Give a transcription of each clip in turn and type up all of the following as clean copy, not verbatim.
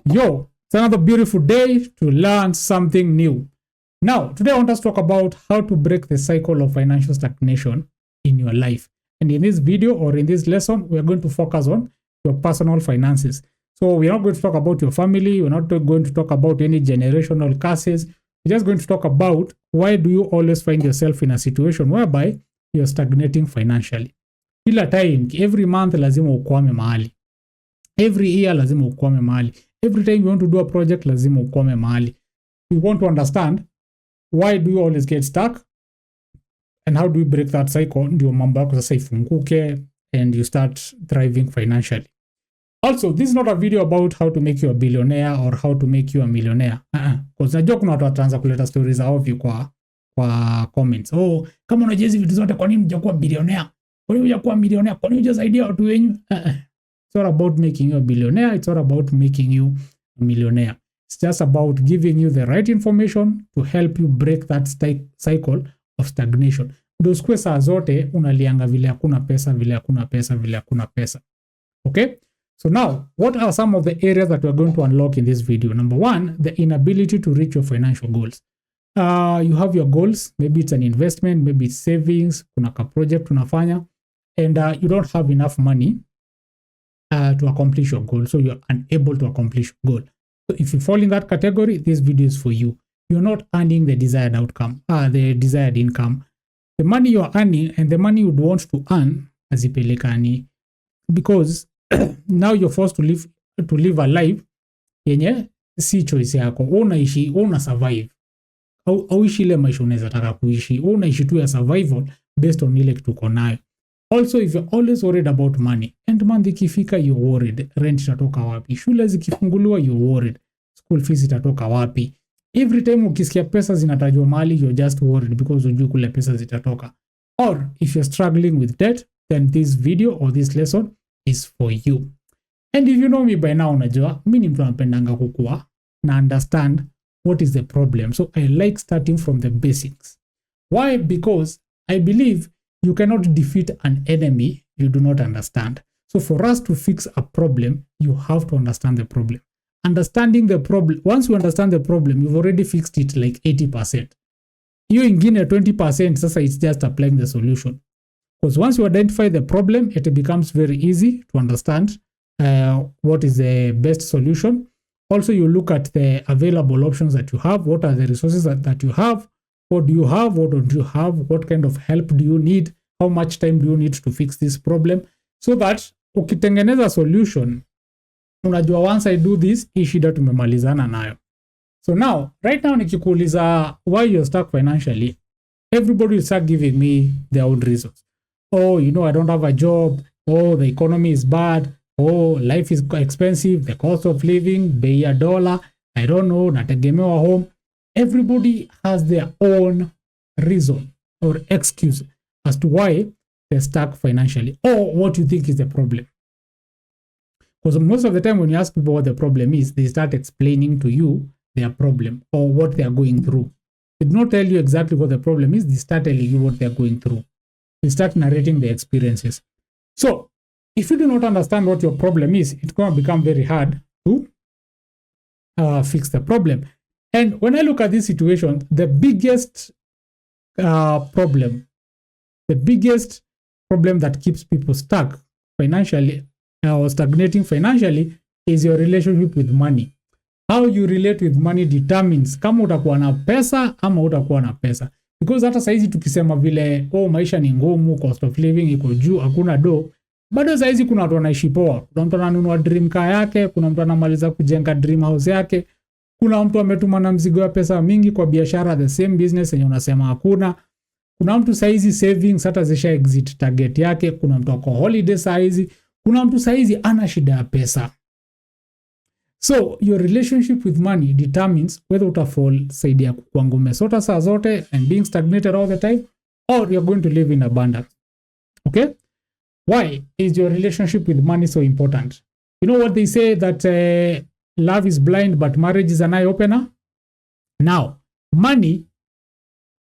Yo, it's another beautiful day to learn something new. Now, today I want us to talk about how to break the cycle of financial stagnation in your life. And in this video or in this lesson, we are going to focus on your personal finances. So we're not going to talk about your family. We're not going to talk about any generational curses. We're just going to talk about why do you always find yourself in a situation whereby you're stagnating financially. Kila time, every month lazima ukwame mahali. Every year lazima ukwame mahali. Every time you want to do a project, lazima ukwame mahali. We want to understand why do you always get stuck and how do we break that cycle ndio mambo yako sasa ifunguke and you start thriving financially. Also, this is not a video about how to make you a billionaire or how to make you a millionaire. Because najua kuna watu wataanza kuleta stories za ovyo kwa comments. Oh, kama unajua hizi vitu zote kwa nini hujakuwa billionaire? Kwa nini hujakuwa millionaire? Kwa nini hujasaidia watu wenyu? It's not about making you a billionaire. It's not about making you a millionaire. It's just about giving you the right information to help you break that cycle of stagnation. Those saa zote unalianga vile hakuna pesa. Okay? So now, what are some of the areas that we're going to unlock in this video? Number one, the inability to reach your financial goals. You have your goals. Maybe it's an investment, maybe it's savings, kuna ka project unafanya, and you don't have enough money to accomplish your goal. So you're unable to accomplish your goal. So if you fall in that category, this video is for you. You're not earning the desired outcome, the desired income. The money you're earning and the money you'd want to earn hazipelekani, because now you're forced to live a life yenye si choice yako. Una survive. Au ishi ile maisha unaweza taka kuishi. Unaishi tu ya survival based on ile kitu uko nayo. Also, if you're always worried about money, end month ikifika you're worried, rent itatoka wapi? Shule zikifunguliwa you're worried, school fees itatoka wapi? Every time ukisikia pesa zinatajwa mali, you're just worried because hujui kule pesa zitatoka. Or if you're struggling with debt, then this video or this lesson is for you. And if you know me by now, unajua mimi ni mtu anapendanga kukua na understand what is the problem. So I like starting from the basics. Why? Because I believe you cannot defeat an enemy you do not understand. So for us to fix a problem, you have to understand the problem. Understanding the problem, once you understand the problem, you've already fixed it like 80%. You ingine 20%, sasa it's just applying the solution. Because once you identify the problem, it becomes very easy to understand what is the best solution. Also, you look at the available options that you have. What are the resources that you have? What do you have? What don't you have? What kind of help do you need? How much time do you need to fix this problem? So that ukitengeneza solution, unajua once I do this, hii shida tumemalizana nayo. So now, right now nikikuuliza why you're stuck financially, everybody will start giving me their own reasons. Oh, I don't have a job. Oh, the economy is bad. Oh, life is expensive. The cost of living, bei ya dollar. I don't know, nategemewa home. Everybody has their own reason or excuse as to why they're stuck financially or what you think is the problem. Because most of the time when you ask people what the problem is, they start explaining to you their problem or what they are going through. They do not tell you exactly what the problem is. They start telling you what they are going through. They start narrating their experiences. So if you do not understand what your problem is, it's going to become very hard to fix the problem. And when I look at this situation, the biggest problem that keeps people stuck financially or stagnating financially is your relationship with money. How you relate with money determines kama utakuwa na pesa ama utakuwa na pesa. Because hata saizi tukisema vile maisha ni ngumu, cost of living iko juu, hakuna do, bado saizi kuna watu wanaishi poa. Kuna mtu ananunua dream car yake, kuna mtu anamaliza kujenga dream house yake. Kuna mtu ametuma na mzigo wa pesa mingi kwa biashara, the same business yenye unasema hakuna. Kuna mtu saizi savings hata zisha exit target yake. Kuna mtu ako holiday saizi. Kuna mtu saizi ana shida ya pesa. So your relationship with money determines whether utafall side ya kukuwa umesota saa zote and being stagnated all the time, or you're going to live in abundance. Okay? Why is your relationship with money so important? You know what they say that love is blind, but marriage is an eye opener. Now, money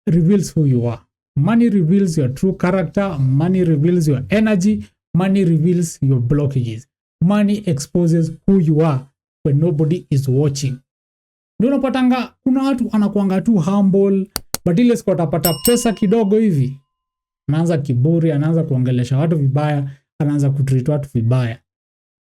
reveals who you are. Money reveals your true character. Money reveals your energy. Money reveals your blockages. Money exposes who you are when nobody is watching. Ndio unapatanga kuna watu anakuanga tu humble, but ile siku atapata pesa kidogo hivi anaanza kiburi, anaanza kuongelesha watu vibaya, anaanza kutreat watu vibaya.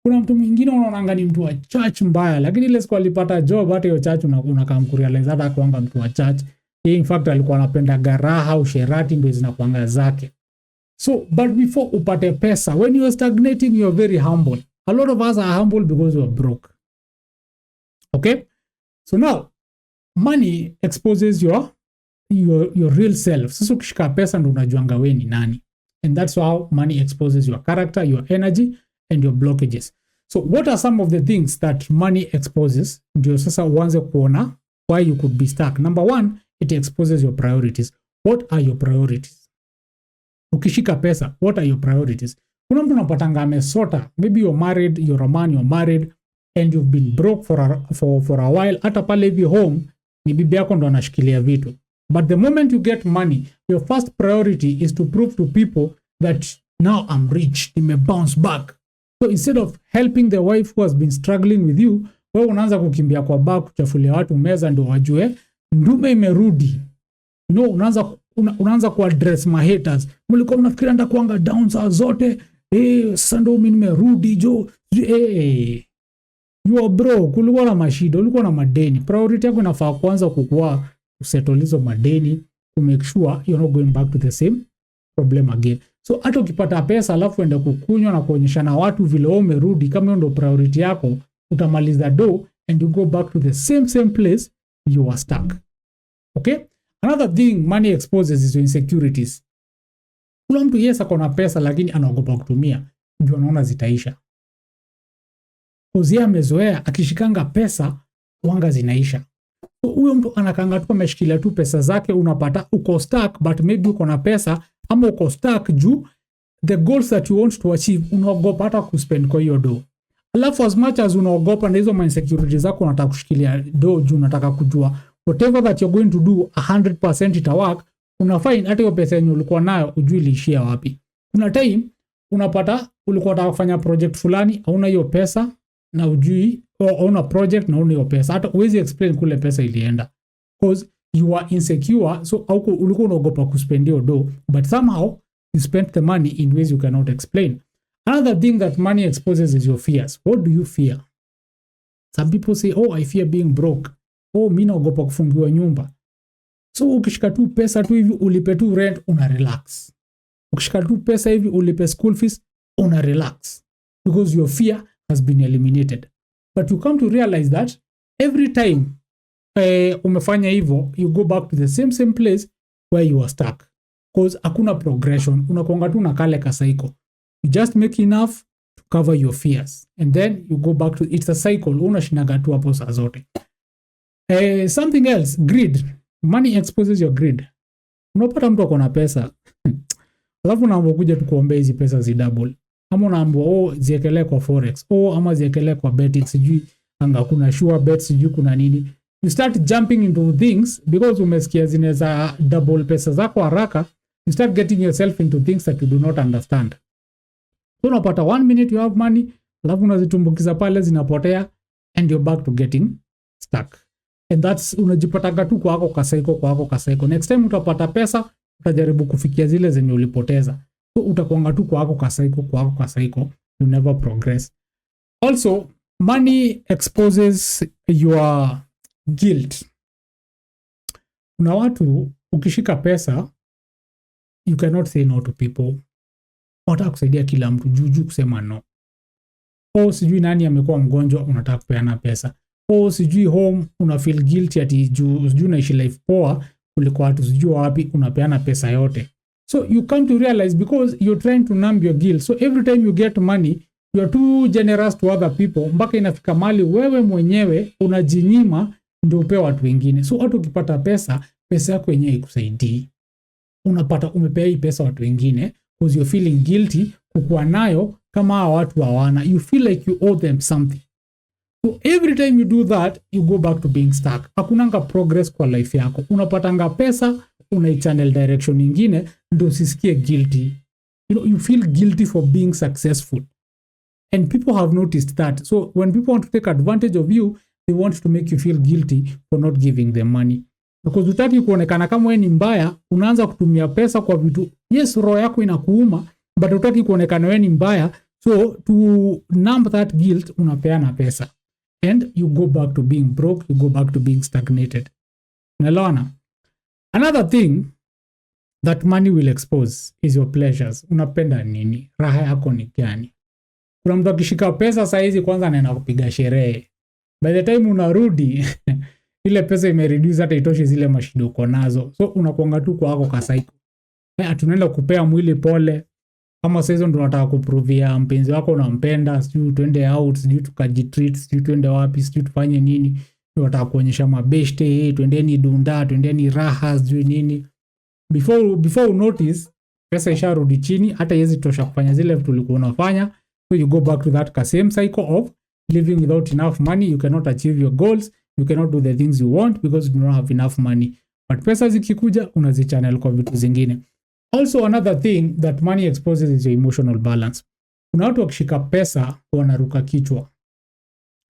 Kuna mtu mwingine unaonanga ni mtu wa church mbaya, lakini ile siku alipata job hata hiyo church unakamkurealize hata kuanga mtu wa church. In fact alikuwa anapenda garaha au sherati ndio zinakuanga zake. So but before upate pesa, when you are stagnating you are very humble. A lot of us are humble because we are broke. Okay? So now money exposes your real self. Sasa ukishika pesa ndo unajuanga wewe ni nani. And that's how money exposes your character, your energy and your blockages. So what are some of the things that money exposes? Ndio sasa uanze kuona why you could be stuck. Number one, it exposes your priorities. What are your priorities? Ukishika pesa, what are your priorities? Kuna mtu unapatanga amesota, maybe you're married, you're a man, you're married and you've been broke for a while. Hata pale hivi home ni bibi yako ndo anashikilia vitu. But the moment you get money, your first priority is to prove to people that now I'm rich, nime bounce back. So instead of helping the wife who has been struggling with you, wewe unaanza kukimbia kwa bar kuchafulia watu meza ndio wajue ndume imerudi. You know, unaanza ku address my haters. Mlikuwa mnafikiria nitakuanga down saa zote. Sasa ndio mimi nimerudi jo. You are broke, ulikuwa na mashida, ulikuwa na madeni. Priority yako inafaa kwanza kukua kusettle hizo madeni, to make sure you're not going back to the same problem again. So hata ukipata pesa alafu ende kukunywa na kuonyeshana watu vile wewe umerudi, kama hiyo ndio priority yako, utamaliza do and you go back to the same place you were stuck. Okay? Another thing money exposes is your insecurities. Kuna mtu yes akona pesa lakini anaogopa kutumia, ndio anaona zitaisha. Kuzia amezoea akishikanga pesa wanga zinaisha. So huyo mtu anakanga tu ameshikilia tu pesa zake, unapata uko stuck, but maybe uko na pesa ama uko stuck juu the goals that you want to achieve unaogopa hata kuspend kwa hiyo do. Alafu as much as unaogopa na hizo insecurities zako unataka kushikilia do juu unataka kujua whatever that you're going to do 100% ita work, unafind hata hiyo pesa yenye ulikuwa nayo ujui iliishia wapi. Kuna time unapata ulikuwa unataka kufanya project fulani, hauna hiyo pesa na ujui, au una project na una hiyo pesa, hata uwezi explain kule pesa ilienda because you are insecure. So ulikuwa unaogopa kuspend hiyo do, but somehow you spent the money in ways you cannot explain. Another thing that money exposes is your fears. What do you fear? Some people say, oh, I fear being broke. Oh, mimi naogopa kufungiwa nyumba. So ukishika tu pesa tu hivi ulipe tu rent, una relax. Ukishika tu pesa hivi ulipe school fees, una relax because your fear has been eliminated. But you come to realize that every time umefanya hivyo, you go back to the same place where you are stuck because hakuna progression. Unakuanga tu na kale ka cycle. You just make enough to cover your fears and then you go back to, it's a cycle. Unashinaga tu hapo saa zote. Something else, greed. Money exposes your greed. Unapata mtu akona pesa alafu unaambiwa kuja tukuombea hizi pesa zidouble, ama unaambiwa ziekelee kwa forex, ama ziekelee kwa betting, sijui anga kuna sure bet, sijui kuna nini. You start jumping into things because umesikia zinaweza double pesa zako haraka. You start getting yourself into things that you do not understand. So unapata 1 minute you have money, alafu unazitumbukiza pale zinapotea and you're back to getting stuck. And that's unajipata tu kwako kasaiko. Next time utapata pesa, utajaribu kufikia zile zenye ulipoteza. So utakuanga tu kwako kasaiko, you never progress. Also, money exposes your guilt. Kuna watu ukishika pesa, you cannot say no to people. Unataka kusaidia kila mtu, juju kusema no. Sijui nani amekuwa mgonjwa, unataka kupeana pesa. Sijui home, una feel guilty ati sijui naishi life poa kuliko watu sijui wapi, unapeana pesa yote. So you come to realize because you're trying to numb your guilt. So every time you get money, you are too generous to other people, mpaka inafika mali wewe mwenyewe unajinyima ndio upewe watu wengine. So hata ukipata pesa yako yenyewe ikusaidii. Unapata umepea hii pesa watu wengine because you're feeling guilty kukuwa nayo kama watu hawana. You feel like you owe them something. So every time you do that, you go back to being stuck. Hakunanga progress kwa life yako. Unapatanga pesa, unaichannel direction nyingine ndio usisikie guilty. You feel guilty for being successful. And people have noticed that. So when people want to take advantage of you, they want to make you feel guilty for not giving them money. Because utaki kuonekana kama wewe ni mbaya, unaanza kutumia pesa kwa vitu. Yes, roho yako inakuuma, but utaki kuonekana wewe ni mbaya. So to numb that guilt, unapeana pesa. And you go back to being broke, you go back to being stagnated. Unaelewana? Another thing that money will expose is your pleasures. Unapenda nini? Raha yako ni gani? Kuna mtu akishika pesa saa hizi kwanza anaenda kupiga sherehe. By the time unarudi ile pesa imereduce hata itoshi zile mashida uko nazo. So unakuanga tu kwa wako kasaiko. Tunaenda kupea mwili pole. Kama sasa hizo ndio unataka kuprovia mpenzi wako unampenda, sijui tuende out, sijui tukajitreat, sijui tuende wapi, sijui tufanye nini. Unataka kuonyesha mabeshte, twendeni dunda, twendeni raha, sijui nini. Before you notice, pesa isharudi chini, hata hizi tosha kufanya zile vitu ulikuwa unafanya. So you go back to that same cycle of living without enough money. You cannot achieve your goals. You cannot do the things you want because you don't have enough money. But pesa zikikuja unazichannel kwa vitu zingine. Also another thing that money exposes is your emotional balance. Kuna watu wakishika pesa wanaruka kichwa.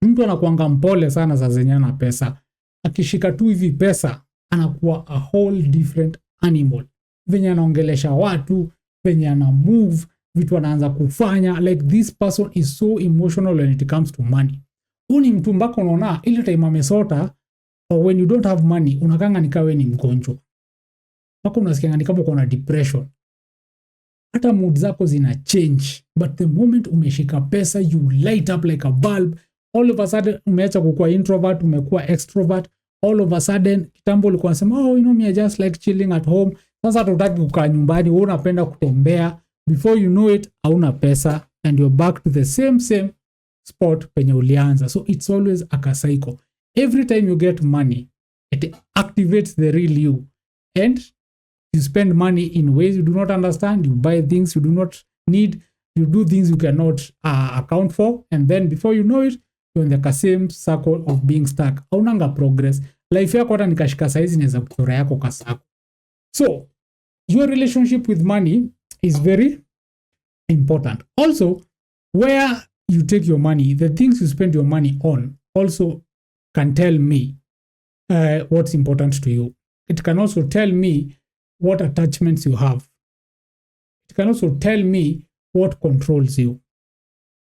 Mtu anakuanga mpole sana saa zenye ana pesa. Akishika tu hivi pesa anakuwa a whole different animal. Venye anaongelesha watu, venye ana move, vitu anaanza kufanya. Like this person is so emotional when it comes to money. Uni mtu mbako unaona ile time amesota, or when you don't have money unakanga nikawe ni mgonjwa. Mpaka unasikia ni kama uko na depression. Hata mood zako zina change. But the moment umeshika pesa, you light up like a bulb. All of a sudden umeacha kukua introvert, umekuwa extrovert. All of a sudden kitambo ulikuwa unasema oh, you know me, I just like chilling at home. Sasa hutaki kukaa nyumbani, wewe unapenda kutembea. Before you know it, hauna pesa and you're back to the same spot penye ulianza. So it's always a cycle. Every time you get money, it activates the real you. And you spend money in ways you do not understand. You buy things you do not need. You do things you cannot account for. And then before you know it, you're in the same circle of being stuck. Haunanga progress. Life yako hata nikashika saizi inaweza kuchora yako kasako. So, your relationship with money is very important. Also, where you take your money, the things you spend your money on also can tell me what's important to you. It can also tell me what attachments you have. It can also tell me what controls you.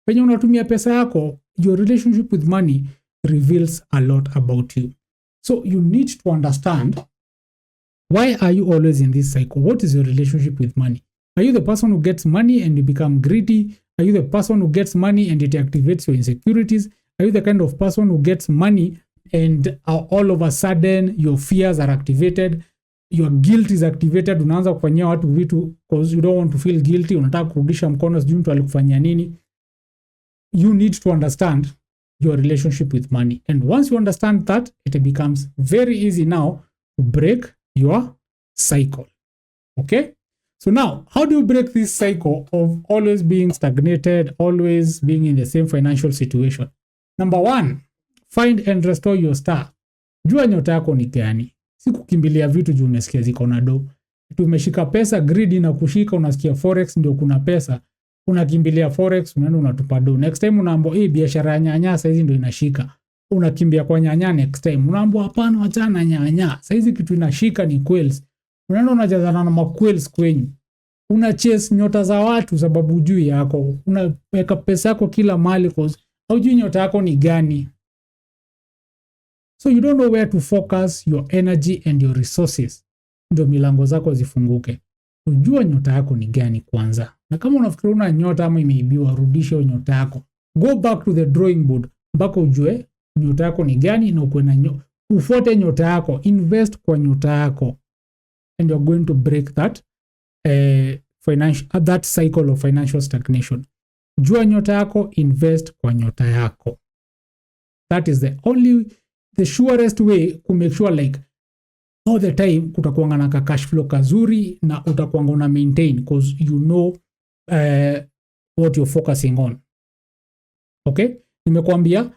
When unatumia pesa yako, your relationship with money reveals a lot about you. So you need to understand, why are you always in this cycle? What is your relationship with money? Are you the person who gets money and you become greedy? Are you the person who gets money and it activates your insecurities? Are you the kind of person who gets money and all of a sudden your fears are activated? Your guilt is activated. Unaanza kufanyia watu vitu because you don't want to feel guilty. Unataka kurudisha mkono sijui mtu alikufanyia nini. You need to understand your relationship with money. And once you understand that, it becomes very easy now to break your cycle. Okay? So now, how do you break this cycle of always being stagnated, always being in the same financial situation? Number one, find and restore your star. Jua nyota yako ni gani. Si kukimbilia vitu juu umesikia ziko na do. Tumeshika pesa, greedy na kushika, unasikia forex ndio kuna pesa. Unakimbilia forex, unaenda unatupa do. Next time unaambiwa hii biashara ya nyanya saizi ndio inashika. Unakimbia kwa nyanya next time. Unaambiwa hapana, achana na nyanya. Saizi kitu inashika ni quails. Unaenda unajazana na maquails kwenyu. Una chase nyota za watu sababu hujui yako. Unaweka pesa yako kila mahali cause hujui nyota yako ni gani. So you don't know where to focus your energy and your resources. Ndio milango zako zifunguke. Ujua nyota yako ni gani kwanza. Na kama unafikiri una nyota ama imeibiwa, rudisha nyota yako. Go back to the drawing board mpaka ujue nyota yako ni gani na ukuwe na ufuate nyota yako. Invest kwa nyota yako. And you're going to break that that cycle of financial stagnation. Jua nyota yako, invest kwa nyota yako. That is the surest way to make sure like all the time kutakuanga na cash flow kazuri na utakuanga una maintain because you know what you're focusing on. Okay? Nimekuambia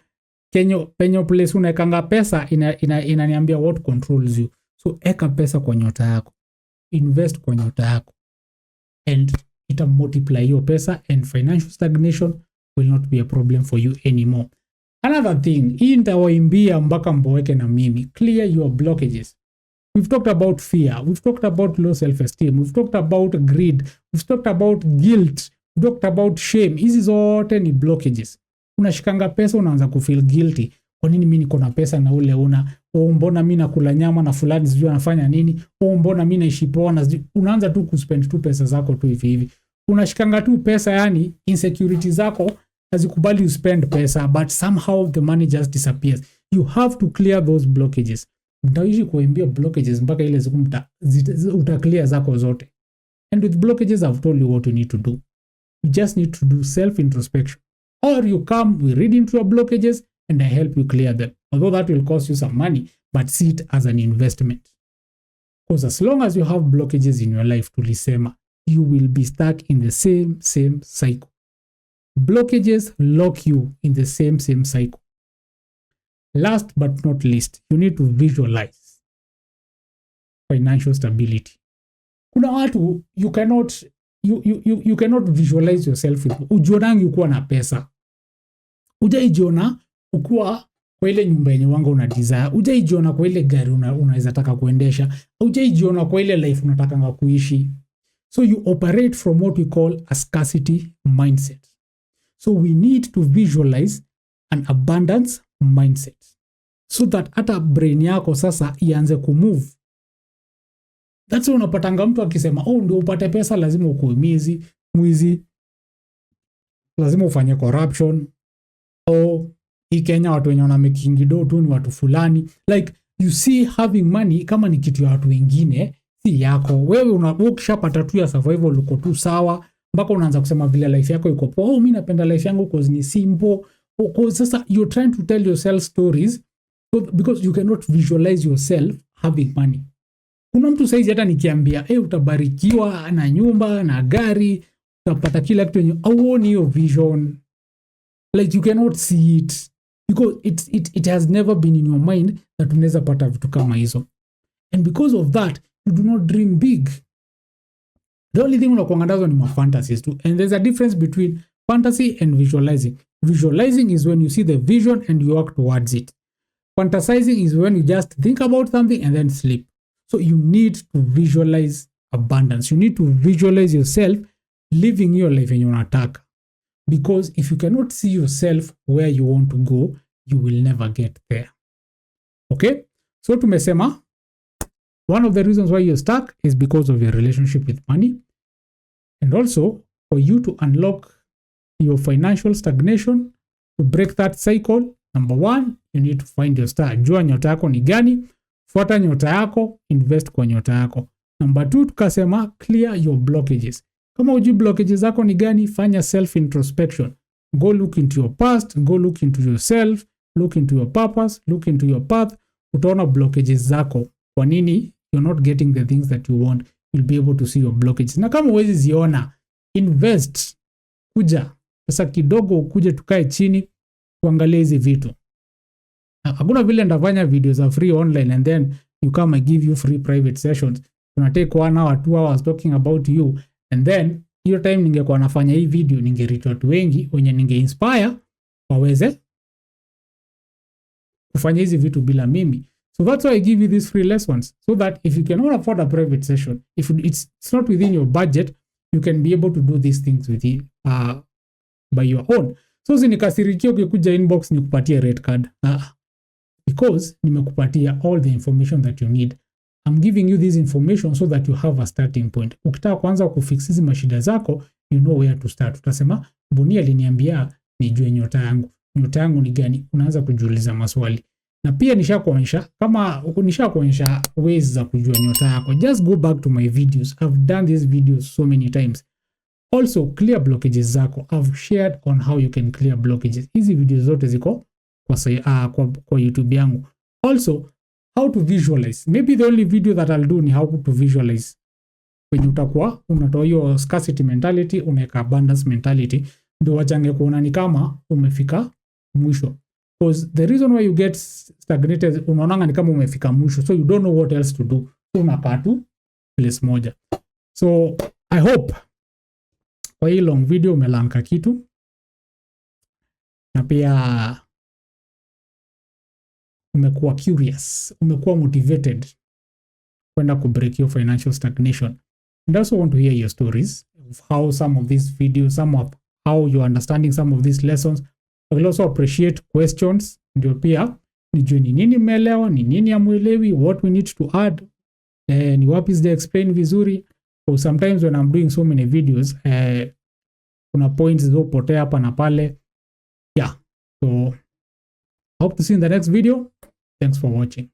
penye place unaekanga pesa inaniambia what controls you. So eka pesa kwa nyota yako. Invest kwa nyota yako. And ita multiply your pesa and financial stagnation will not be a problem for you anymore. Another thing, hii nitawaimbia mpaka mboeke na mimi. Clear your blockages. We've talked about fear. We've talked about low self-esteem. We've talked about greed. We've talked about guilt. We've talked about shame. Hizi zote ni blockages. Unashikanga pesa unaanza kufeel guilty. Kwa nini mimi niko na pesa na ule una? Mbona mimi nakula nyama na fulani sijui anafanya nini? Mbona mimi naishi poa na unaanza tu kuspend tu pesa zako tu hivi. Unashikanga tu pesa, yani insecurity zako hazikubali you spend pesa, but somehow the money just disappears. You have to clear those blockages. Mtaishi kuimbia blockages mpaka ile siku uta-clear zako zote. And with blockages, I've told you what you need to do. You just need to do self-introspection. Or you come, we read into your blockages, and I help you clear them. Although that will cost you some money, but see it as an investment. Because as long as you have blockages in your life, tulisema, you will be stuck in the same cycle. Blockages lock you in the same cycle. Last but not least, you need to visualize financial stability. Kuna watu you cannot visualize yourself with ujionangi ukuwa na pesa. Ujaijiona ukuwa kwa ile nyumba yenye wanga una desire. Ujaijiona kwa ile gari unaweza taka kuendesha. Ujaijiona kwa ile life unatakanga kuishi. So you operate from what we call a scarcity mindset. So we need to visualize an abundance mindset. So that hata brain yako sasa ianze kumove. That's why unapatanga mtu akisema, ndio upate pesa lazima ukuwe mwizi, lazima ufanye corruption. Hii Kenya watu wenye wana making do tu ni watu fulani. Like you see having money kama ni kitu ya watu wengine, si yako. Wewe ukishapata tu ya survival uko tu sawa, mpaka unaanza kusema vile life yako iko poa. Mimi napenda life yangu cause ni simple. Sasa you're trying to tell yourself stories because you cannot visualize yourself having money. Kuna mtu saizi hata nikiambia utabarikiwa na nyumba na gari, utapata kila kitu yenye auoni hiyo vision. Like you cannot see it because it has never been in your mind that unaweza pata vitu kama hizo. And because of that, you do not dream big. The only thing unakuangaza ni fantasies too. And there's a difference between fantasy and visualizing. Visualizing is when you see the vision and you work towards it. Fantasizing is when you just think about something and then sleep. So you need to visualize abundance. You need to visualize yourself living your life in your attack. Because if you cannot see yourself where you want to go, you will never get there. Okay? So tumesema, one of the reasons why you're stuck is because of your relationship with money. And also, for you to unlock your financial stagnation, to break that cycle, number one, you need to find your star. Jua nyota yako ni gani? Fuata nyota yako, invest kwa nyota yako. Number two, tukasema clear your blockages. Kama hujui blockages zako ni gani, fanya self-introspection. Go look into your past, go look into yourself, look into your purpose, look into your path. Utaona blockages zako. Kwa nini you're not getting the things that you want? You'll be able to see your blockages. Na kama huwezi ziona, invest. Kuja. Pesa kidogo ukuje tukae chini, tuangalie hizi vitu. Hakuna vile ndafanya videos za free online and then you come and give you free private sessions. Tunatake 1 hour, 2 hours talking about you. And then, hiyo time ningekuwa nafanya hii video, ningereach watu wengi, wenye ninge-inspire, waweze kufanya hizi vitu bila mimi. So that's why I give you these free lessons. So that if you cannot afford a private session, if it's not within your budget, you can be able to do these things by your own. So sinikasirikia ukikuja inbox nikupatie red card. Because nimekupatia all the information that you need. I'm giving you this information so that you have a starting point. Ukitaka kuanza kufix hizi mashida zako, you know where to start. Utasema, Boni aliniambia nijue nyota yangu. Nyota yangu ni gani? Unaanza kujiuliza maswali. Na pia nishakuonyesha ways za kujua nyota yako. Just go back to my videos. I've done these videos so many times. Also, clear blockages zako. I've shared on how you can clear blockages. Hizi videos zote ziko kwa YouTube yangu. Also, how to visualize. Maybe the only video that I'll do ni how to visualize. When utakuwa unatoa hiyo scarcity mentality, unaweka abundance mentality, ndio wachange kuona ni kama umefika mwisho. Because the reason why you get stagnated, unaona ni kama umefika mwisho, so you don't know what else to do. So unakaa tu place moja. So I hope kwa hii long video umelanka kitu. na pia umekuwa curious, umekuwa motivated kwenda kubreak your financial stagnation. And I also want to hear your stories of how some of these videos, some of how you're understanding some of these lessons. I will also appreciate questions, ndio pia nijue ni nini mmeelewa, ni nini hamuelewi, what we need to add, ni wapi sija explain vizuri. So sometimes when I'm doing so many videos, kuna points zizopotea hapa na pale. Yeah, so hope to see you in the next video. Thanks for watching.